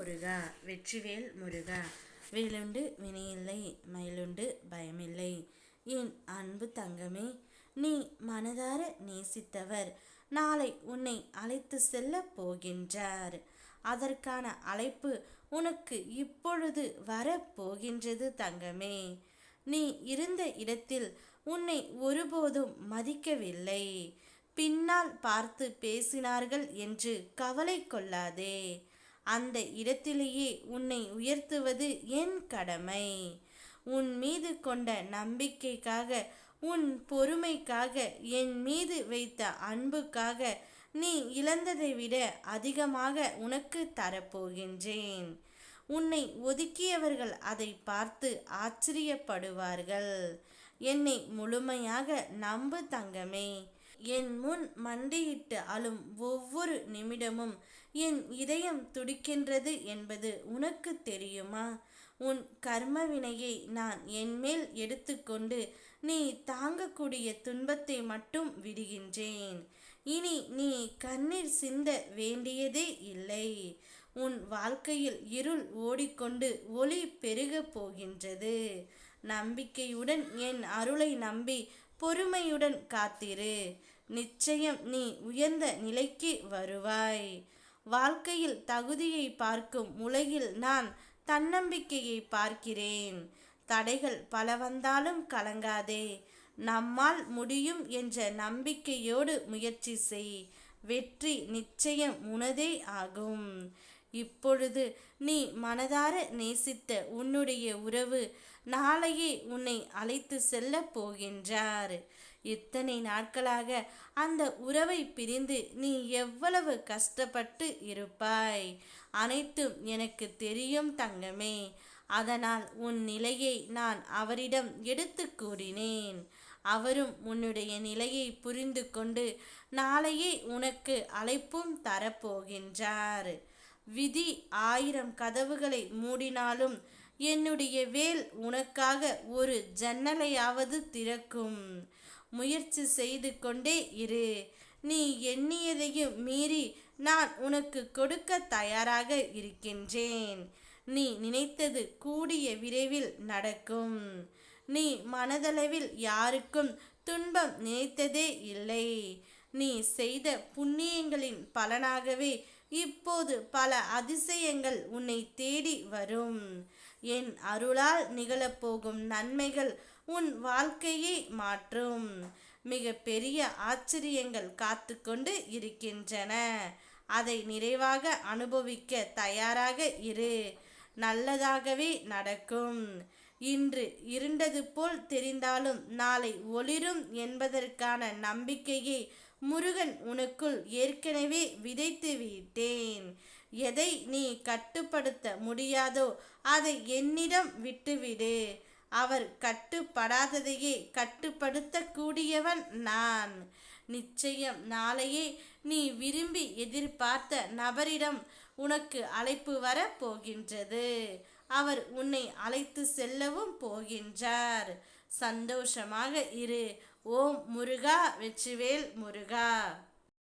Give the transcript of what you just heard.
முருகா, வெற்றிவேல் முருகா. வேலுண்டு வினையில்லை, மயிலுண்டு பயமில்லை. என் அன்பு தங்கமே, நீ மனதார நேசித்தவர் நாளை உன்னை அழைத்து செல்ல போகின்றார். அதற்கான அழைப்பு உனக்கு இப்பொழுது வரப்போகின்றது தங்கமே. நீ இருந்த இடத்தில் உன்னை ஒருபோதும் மதிக்கவில்லை. பின்னால் பார்த்து பேசினார்கள் என்று கவலை கொள்ளாதே. அந்த இடத்திலேயே உன்னை உயர்த்துவது என் கடமை. உன் மீது கொண்ட நம்பிக்கைக்காக, உன் பொறுமைக்காக, என் மீது வைத்த அன்புக்காக நீ இழந்ததை விட அதிகமாக உனக்கு தரப்போகின்றேன். உன்னை ஒதுக்கியவர்கள் அதை பார்த்து ஆச்சரியப்படுவார்கள். என்னை முழுமையாக நம்பு தங்கமே. என் முன் மண்டியிட்டு அழும் ஒவ்வொரு நிமிடமும் என் இதயம் துடிக்கின்றது என்பது உனக்கு தெரியுமா? உன் கர்மவினையை நான் என்மேல் எடுத்துக்கொண்டு நீ தாங்கக்கூடிய துன்பத்தை மட்டும் விடுகின்றேன். இனி நீ கண்ணீர் சிந்த வேண்டியதே இல்லை. உன் வாழ்க்கையில் இருள் ஓடிக்கொண்டு ஒளி பெருக போகின்றது. நம்பிக்கையுடன் என் அருளை நம்பி பொறுமையுடன் காத்திரு. நிச்சயம் நீ உயர்ந்த நிலைக்கு வருவாய். வாழ்க்கையில் தகுதியை பார்க்கும் உலகில் நான் தன்னம்பிக்கையை பார்க்கிறேன். தடைகள் பல வந்தாலும் கலங்காதே. நம்மால் முடியும் என்ற நம்பிக்கையோடு முயற்சி செய். வெற்றி நிச்சயம் உனதே ஆகும். இப்பொழுது நீ மனதார நேசித்த உன்னுடைய உறவு நாளையே உன்னை அழைத்து செல்ல போகின்றார். இத்தனை நாட்களாக அந்த உறவை பிரிந்து நீ எவ்வளவு கஷ்டப்பட்டு இருப்பாய். அனைத்தும் எனக்கு தெரியும் தங்கமே. அதனால் உன் நிலையை நான் அவரிடம் எடுத்து கூறினேன். அவரும் உன்னுடைய நிலையை புரிந்து கொண்டு நாளையே உனக்கு அழைப்பும் தரப்போகின்றார். விதி 1000 கதவுகளை மூடினாலும் என்னுடைய வேல் உனக்காக ஒரு ஜன்னலையாவது திறக்கும். முயற்சி செய்து கொண்டே இரு. நீ எண்ணியதையும் மீறி நான் உனக்கு கொடுக்க தயாராக இருக்கின்றேன். நீ நினைத்தது கூடிய விரைவில் நடக்கும். நீ மனதளவில் யாருக்கும் துன்பம் நினைத்ததே இல்லை. நீ செய்த புண்ணியங்களின் பலனாகவே இப்போது பல அதிசயங்கள் உன்னை தேடி வரும். என் அருளால் நிகழப்போகும் நன்மைகள் உன் வாழ்க்கையை மாற்றும். மிக பெரிய ஆச்சரியங்கள் காத்து கொண்டு இருக்கின்றன. அதை நிறைவாக அனுபவிக்க தயாராக இரு. நல்லதாகவே நடக்கும். இன்று இருண்டது போல் தெரிந்தாலும் நாளை ஒளிரும் என்பதற்கான நம்பிக்கையை முருகன் உனக்குள் ஏற்கனவே விதைத்து விட்டேன். எதை நீ கட்டுப்படுத்த முடியாதோ அதை என்னிடம் விட்டுவிடு. அவர் கட்டுப்படாததையே கட்டுப்படுத்த கூடியவன் நான். நிச்சயம் நாளையே நீ விரும்பி எதிர்பார்த்த நபரிடம் உனக்கு அழைப்பு வர போகின்றது. அவர் உன்னை அழைத்து செல்லவும் போகின்றார். சந்தோஷமாக இரு. ஓம் முருகா, வெற்றிவேல் முருகா.